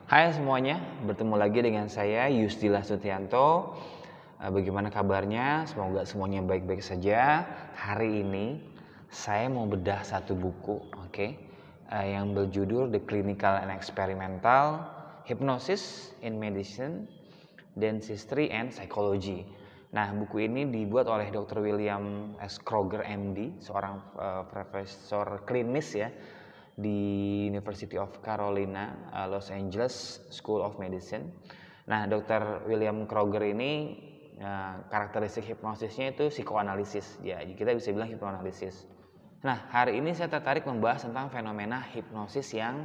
Hai semuanya, bertemu lagi dengan saya Yusdillah Sutianto. Bagaimana kabarnya? Semoga semuanya baik-baik saja. Hari ini saya mau bedah satu buku, yang berjudul The Clinical and Experimental Hypnosis in Medicine, Dentistry and Psychology. Nah, buku ini dibuat oleh Dr. William S. Kroger, MD, seorang profesor klinis ya di University of Carolina, Los Angeles School of Medicine. Nah, Dr. William Kroger ini karakteristik hipnosisnya itu psikoanalisis. Ya, kita bisa bilang hipnoanalisis. Nah, hari ini saya tertarik membahas tentang fenomena hipnosis yang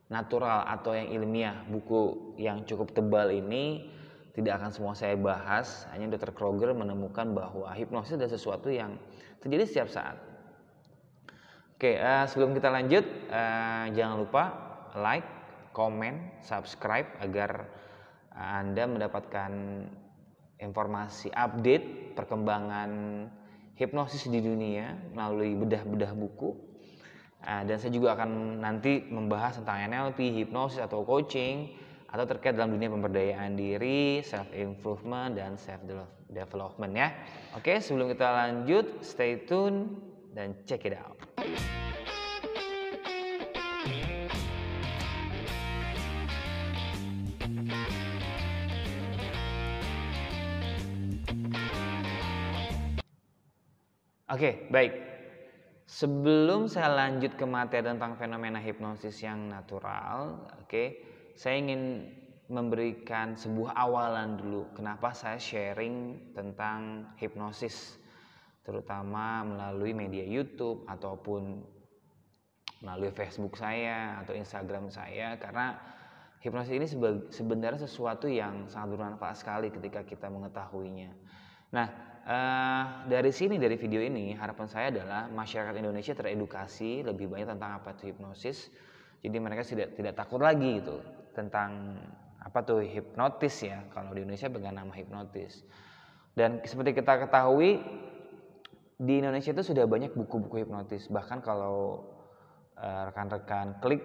natural atau yang ilmiah. Buku yang cukup tebal ini tidak akan semua saya bahas, hanya Dr. Kroger menemukan bahwa hipnosis adalah sesuatu yang terjadi setiap saat. Sebelum kita lanjut, jangan lupa like, komen, subscribe agar Anda mendapatkan informasi update perkembangan hipnosis di dunia melalui bedah-bedah buku. Dan saya juga akan nanti membahas tentang NLP, hipnosis atau coaching, atau terkait dalam dunia pemberdayaan diri, self improvement dan self development ya. Oke, sebelum kita lanjut, stay tune dan check it out. Oke, baik. Sebelum saya lanjut ke materi tentang fenomena hipnosis yang natural, saya ingin memberikan sebuah awalan dulu kenapa saya sharing tentang hipnosis, terutama melalui media YouTube ataupun melalui Facebook saya atau Instagram saya, karena hipnosis ini sebenarnya sesuatu yang sangat bermanfaat sekali ketika kita mengetahuinya. Nah, dari video ini harapan saya adalah masyarakat Indonesia teredukasi lebih banyak tentang apa itu hipnosis. Jadi mereka tidak takut lagi gitu tentang apa tuh hipnotis ya, kalau di Indonesia dengan nama hipnotis. Dan seperti kita ketahui, di Indonesia itu sudah banyak buku-buku hipnotis. Bahkan kalau rekan-rekan klik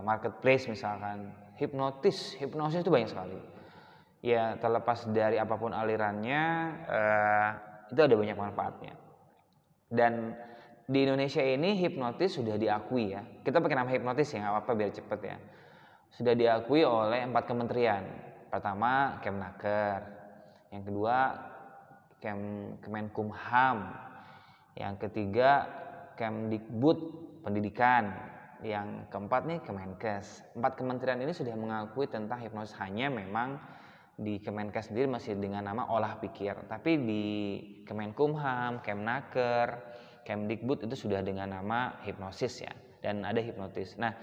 marketplace misalkan, hipnosis itu banyak sekali. Ya, terlepas dari apapun alirannya, itu ada banyak manfaatnya. Dan di Indonesia ini hipnotis sudah diakui ya. Kita pakai nama hipnotis ya, nggak apa-apa biar cepet ya. Sudah diakui oleh 4 kementerian. Pertama Kemnaker, yang kedua Kemenkumham, yang ketiga Kemdikbud Pendidikan, yang keempat nih Kemenkes. 4 kementerian ini sudah mengakui tentang hipnosis, hanya memang di Kemenkes sendiri masih dengan nama olah pikir, tapi di Kemenkumham, Kemnaker, Kemdikbud itu sudah dengan nama hipnosis ya, dan ada hipnotis. Nah,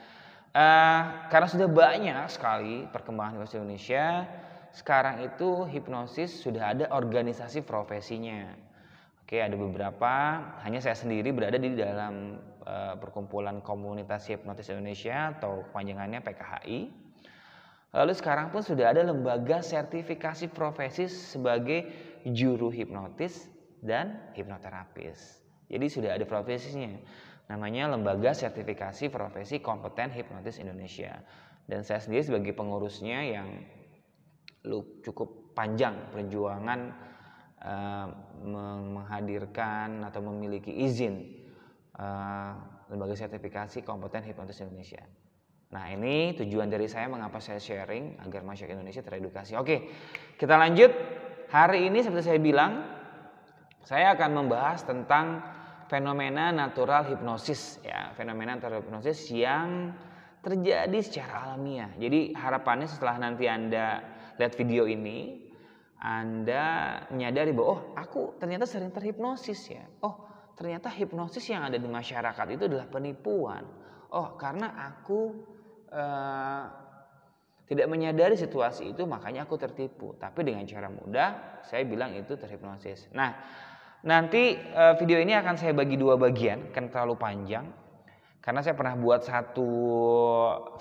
karena sudah banyak sekali perkembangan hipnosis Indonesia, sekarang itu hipnosis sudah ada organisasi profesinya. Ada beberapa, hanya saya sendiri berada di dalam perkumpulan komunitas hipnotis Indonesia atau kepanjangannya PKHI. Lalu sekarang pun sudah ada lembaga sertifikasi profesi sebagai juru hipnotis dan hipnoterapis. Jadi sudah ada profesinya. Namanya Lembaga Sertifikasi Profesi Kompeten Hipnotis Indonesia. Dan saya sendiri sebagai pengurusnya yang cukup panjang perjuangan menghadirkan atau memiliki izin Lembaga Sertifikasi Kompeten Hipnotis Indonesia. Nah, ini tujuan dari saya mengapa saya sharing agar masyarakat Indonesia teredukasi. Oke, kita lanjut. Hari ini seperti saya bilang, saya akan membahas tentang fenomena natural hipnosis ya, fenomena natural hipnosis yang terjadi secara alamiah. Jadi harapannya setelah nanti Anda lihat video ini, Anda menyadari bahwa aku ternyata sering terhipnosis ya. Ternyata hipnosis yang ada di masyarakat itu adalah penipuan. Karena aku tidak menyadari situasi itu, makanya aku tertipu. Tapi dengan cara mudah, saya bilang itu terhipnosis. Nah, nanti video ini akan saya bagi 2 bagian, kan terlalu panjang. Karena saya pernah buat satu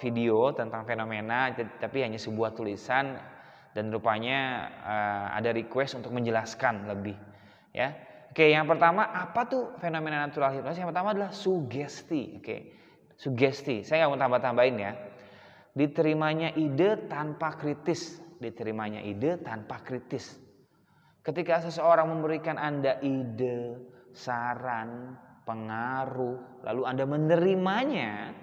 video tentang fenomena, tapi hanya sebuah tulisan, dan rupanya ada request untuk menjelaskan lebih. Ya, yang pertama, apa tuh fenomena natural hipnosis? Yang pertama adalah sugesti. Sugesti, saya nggak mau tambah-tambahin ya. diterimanya ide tanpa kritis, diterimanya ide tanpa kritis. Ketika seseorang memberikan Anda ide, saran, pengaruh, lalu Anda menerimanya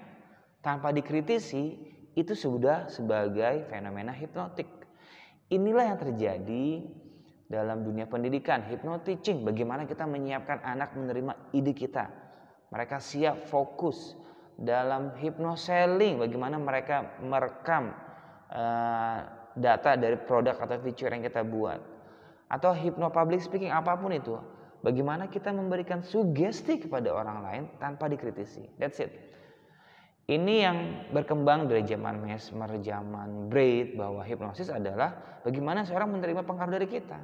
tanpa dikritisi, itu sudah sebagai fenomena hipnotik. Inilah yang terjadi dalam dunia pendidikan, hypnoteaching. Bagaimana kita menyiapkan anak menerima ide kita. Mereka siap fokus dalam hypnoselling, bagaimana mereka merekam data dari produk atau feature yang kita buat. Atau hypnopublic speaking, apapun itu. Bagaimana kita memberikan sugesti kepada orang lain tanpa dikritisi. That's it. Ini yang berkembang dari zaman Mesmer, zaman Braid, bahwa hipnosis adalah bagaimana seorang menerima pengaruh dari kita.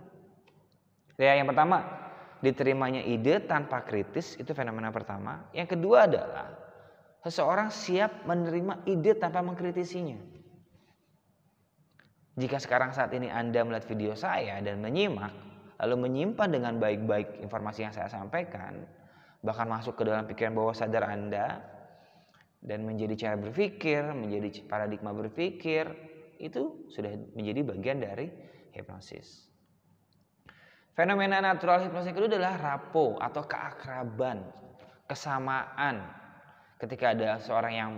Ya, yang pertama, diterimanya ide tanpa kritis, itu fenomena pertama. Yang kedua adalah seseorang siap menerima ide tanpa mengkritisinya. Jika sekarang saat ini Anda melihat video saya dan menyimak, lalu menyimpan dengan baik-baik informasi yang saya sampaikan, bahkan masuk ke dalam pikiran bawah sadar Anda, dan menjadi cara berpikir, menjadi paradigma berpikir, itu sudah menjadi bagian dari hipnosis. Fenomena natural hipnosis kedua adalah rapo atau keakraban, kesamaan. Ketika ada seorang yang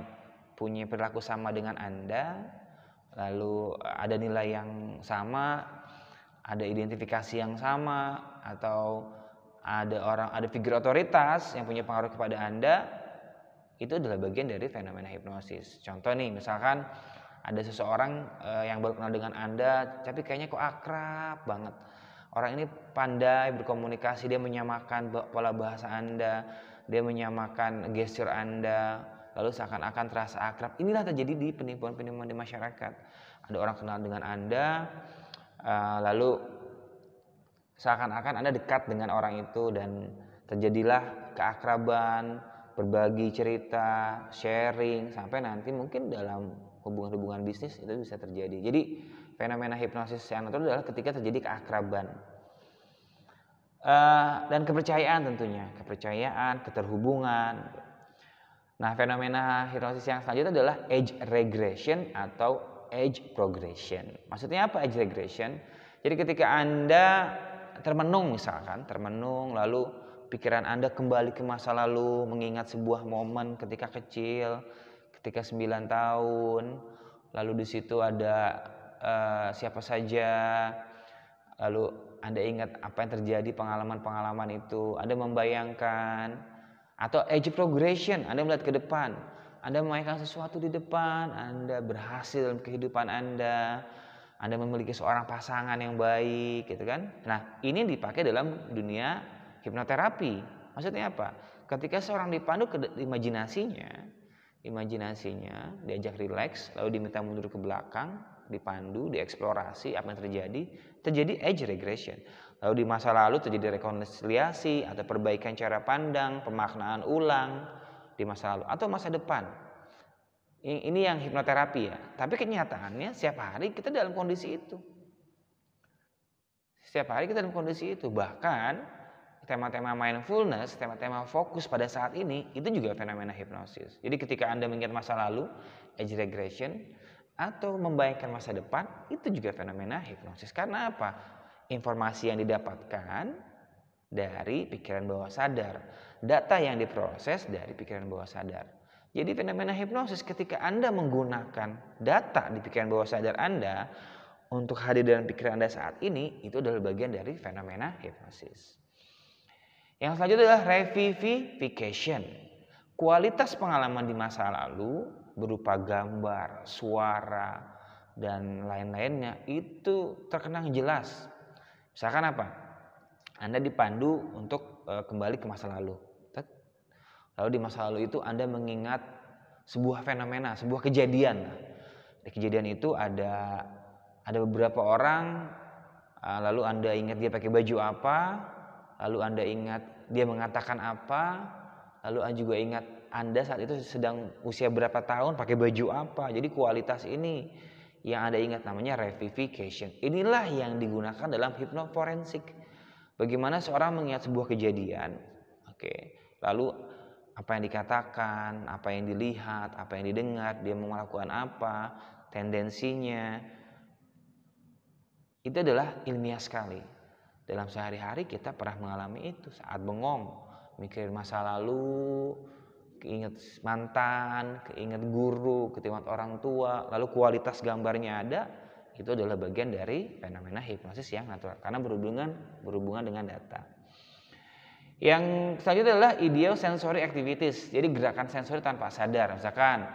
punya perilaku sama dengan Anda, lalu ada nilai yang sama, ada identifikasi yang sama, atau ada figur otoritas yang punya pengaruh kepada Anda, itu adalah bagian dari fenomena hipnosis. Contoh nih, misalkan ada seseorang yang baru kenal dengan Anda, tapi kayaknya kok akrab banget. Orang ini pandai berkomunikasi, dia menyamakan pola bahasa Anda, dia menyamakan gestur Anda, lalu seakan-akan terasa akrab. Inilah terjadi di penipuan-penipuan di masyarakat. Ada orang kenal dengan Anda, lalu seakan-akan Anda dekat dengan orang itu, dan terjadilah keakraban, berbagi cerita, sharing, sampai nanti mungkin dalam hubungan-hubungan bisnis itu bisa terjadi. Jadi fenomena hipnosis yang natural adalah ketika terjadi keakraban dan kepercayaan, tentunya kepercayaan, keterhubungan. Nah, fenomena hipnosis yang selanjutnya adalah age regression atau age progression. Maksudnya apa age regression? Jadi ketika Anda termenung, misalkan termenung, lalu pikiran Anda kembali ke masa lalu, mengingat sebuah momen ketika kecil, ketika 9 tahun, lalu di situ ada siapa saja, lalu Anda ingat apa yang terjadi, pengalaman-pengalaman itu, Anda membayangkan. Atau age progression, Anda melihat ke depan, Anda membayangkan sesuatu di depan, Anda berhasil dalam kehidupan Anda memiliki seorang pasangan yang baik, gitu kan. Nah, ini dipakai dalam dunia hipnoterapi. Maksudnya apa? Ketika seorang dipandu ke imajinasinya, diajak rileks, lalu diminta mundur ke belakang, dipandu, dieksplorasi apa yang terjadi age regression. Lalu di masa lalu terjadi rekonsiliasi atau perbaikan cara pandang, pemaknaan ulang di masa lalu atau masa depan. Ini yang hipnoterapi ya. Tapi kenyataannya setiap hari kita dalam kondisi itu. Bahkan tema-tema mindfulness, tema-tema fokus pada saat ini, itu juga fenomena hipnosis. Jadi ketika Anda mengingat masa lalu, age regression, atau membayangkan masa depan, itu juga fenomena hipnosis. Karena apa? Informasi yang didapatkan dari pikiran bawah sadar, data yang diproses dari pikiran bawah sadar. Jadi fenomena hipnosis ketika Anda menggunakan data di pikiran bawah sadar Anda untuk hadir dalam pikiran Anda saat ini, itu adalah bagian dari fenomena hipnosis. Yang selanjutnya adalah revivification. Kualitas pengalaman di masa lalu berupa gambar, suara, dan lain-lainnya itu terkenang jelas. Misalkan apa? Anda dipandu untuk kembali ke masa lalu. Lalu di masa lalu itu Anda mengingat sebuah fenomena, sebuah kejadian. Di kejadian itu ada beberapa orang, lalu Anda ingat dia pakai baju apa, lalu Anda ingat dia mengatakan apa, lalu Anda juga ingat Anda saat itu sedang usia berapa tahun, pakai baju apa. Jadi kualitas ini yang Anda ingat namanya revivification. Inilah yang digunakan dalam hipnoforensik. Bagaimana seorang mengingat sebuah kejadian, lalu apa yang dikatakan, apa yang dilihat, apa yang didengar, dia mau melakukan apa, tendensinya. Itu adalah ilmiah sekali. Dalam sehari-hari kita pernah mengalami itu saat bengong, mikirin masa lalu, keinget mantan, keinget guru, keinget orang tua, lalu kualitas gambarnya ada, itu adalah bagian dari fenomena hipnosis yang natural karena berhubungan dengan data. Yang selanjutnya adalah idiosensory activities. Jadi gerakan sensori tanpa sadar. Misalkan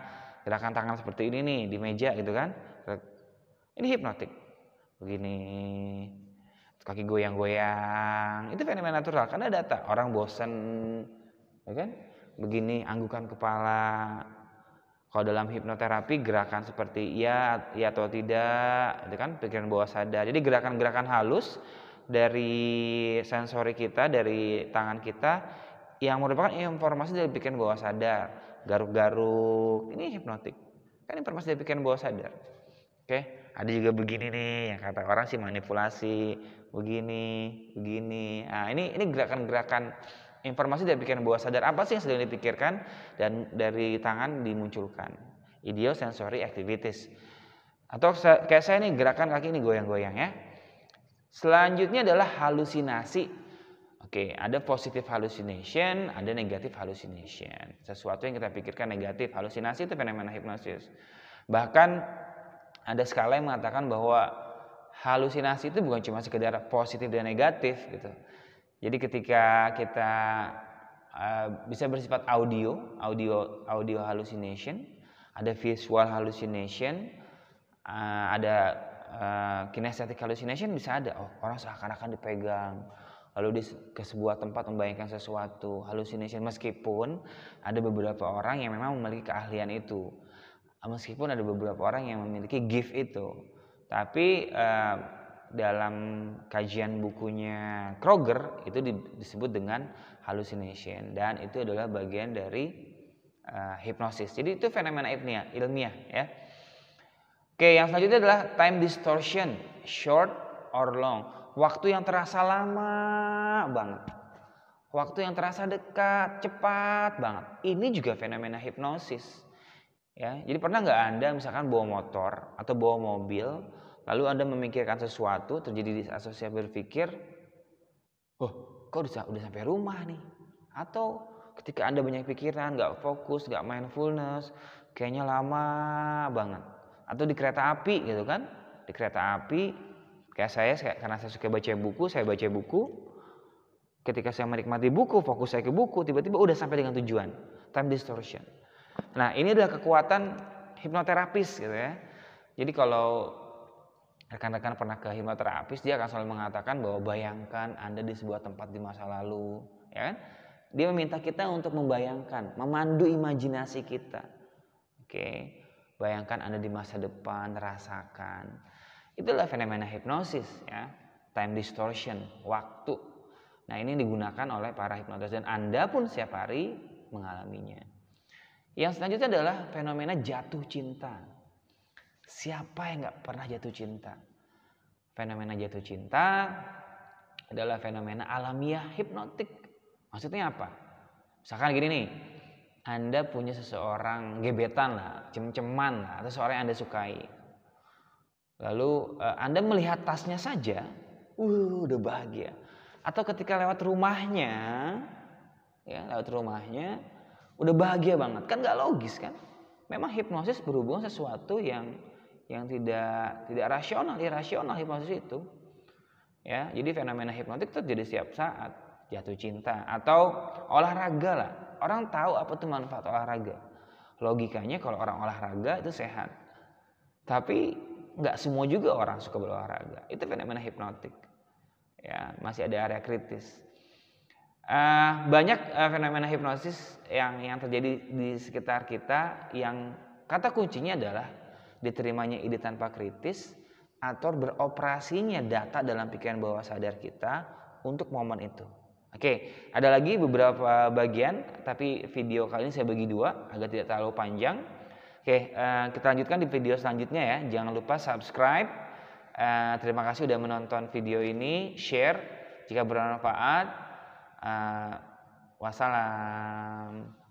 gerakan tangan seperti ini nih di meja gitu kan. Ini hipnotik. Begini. Kaki goyang-goyang. Itu fenomena natural karena data. Orang bosan, ya kan? Begini anggukan kepala. Kalau dalam hipnoterapi gerakan seperti iya atau tidak, itu kan pikiran bawah sadar. Jadi gerakan-gerakan halus dari sensori kita, dari tangan kita yang merupakan informasi dari pikiran bawah sadar. Garuk-garuk, ini hipnotik. Kan informasi dari pikiran bawah sadar. Oke, ada juga begini nih yang kata orang sih manipulasi, begini. Nah, ini gerakan-gerakan informasi dari pikiran bawah sadar. Apa sih yang sedang dipikirkan dan dari tangan dimunculkan. Idiosensory activities. Atau kayak saya nih gerakan kaki ini goyang-goyang ya. Selanjutnya adalah halusinasi. Oke, ada positive hallucination, ada negative hallucination. Sesuatu yang kita pikirkan negatif. Halusinasi itu fenomena hipnosis. Bahkan ada skala yang mengatakan bahwa halusinasi itu bukan cuma sekedar positif dan negatif gitu. Jadi ketika kita bisa bersifat audio hallucination, ada visual hallucination, ada kinesthetic hallucination bisa ada. Oh, orang seakan-akan dipegang, lalu ke sebuah tempat membayangkan sesuatu. Hallucination meskipun ada beberapa orang yang memang memiliki keahlian itu, meskipun ada beberapa orang yang memiliki gift itu, tapi dalam kajian bukunya Kroger itu disebut dengan hallucination dan itu adalah bagian dari hipnosis. Jadi itu fenomena ilmiah ya. Oke, yang selanjutnya adalah time distortion, short or long. Waktu yang terasa lama banget. Waktu yang terasa dekat, cepat banget. Ini juga fenomena hipnosis. Ya, jadi pernah nggak Anda misalkan bawa motor atau bawa mobil, lalu Anda memikirkan sesuatu, terjadi disasosiasi berpikir, oh kok udah sampai rumah nih? Atau ketika Anda banyak pikiran, nggak fokus, nggak mindfulness, kayaknya lama banget. Atau di kereta api gitu kan? Di kereta api, kayak saya karena saya suka baca buku, saya baca buku. Ketika saya menikmati buku, fokus saya ke buku, tiba-tiba udah sampai dengan tujuan. Time distortion. Nah, ini adalah kekuatan hipnoterapis gitu ya. Jadi kalau rekan-rekan pernah ke hipnoterapis, dia akan selalu mengatakan bahwa bayangkan Anda di sebuah tempat di masa lalu, ya kan? Dia meminta kita untuk membayangkan, memandu imajinasi kita. Oke. Bayangkan Anda di masa depan, rasakan. Itulah fenomena hipnosis ya. Time distortion, waktu. Nah, ini digunakan oleh para hipnotis dan Anda pun setiap hari mengalaminya. Yang selanjutnya adalah fenomena jatuh cinta. Siapa yang gak pernah jatuh cinta? Fenomena jatuh cinta adalah fenomena alamiah hipnotik. Maksudnya apa? Misalkan gini nih, Anda punya seseorang gebetan lah, cem-ceman lah, atau seseorang yang Anda sukai. Lalu Anda melihat tasnya saja, udah bahagia. Atau ketika lewat rumahnya, udah bahagia banget. Kan nggak logis kan? Memang hipnosis berhubungan sesuatu yang tidak rasional, irasional hipnosis itu. Ya, jadi fenomena hipnotik terjadi setiap saat. Jatuh cinta atau olahraga lah. Orang tahu apa itu manfaat olahraga. Logikanya kalau orang olahraga itu sehat. Tapi nggak semua juga orang suka berolahraga. Itu fenomena hipnotik. Ya, masih ada area kritis. Banyak fenomena hipnosis yang terjadi di sekitar kita yang kata kuncinya adalah diterimanya ide tanpa kritis atau beroperasinya data dalam pikiran bawah sadar kita untuk momen itu. Oke, ada lagi beberapa bagian, tapi video kali ini saya bagi dua agar tidak terlalu panjang. Oke, kita lanjutkan di video selanjutnya ya. Jangan lupa subscribe. Terima kasih sudah menonton video ini. Share jika bermanfaat. Wassalam.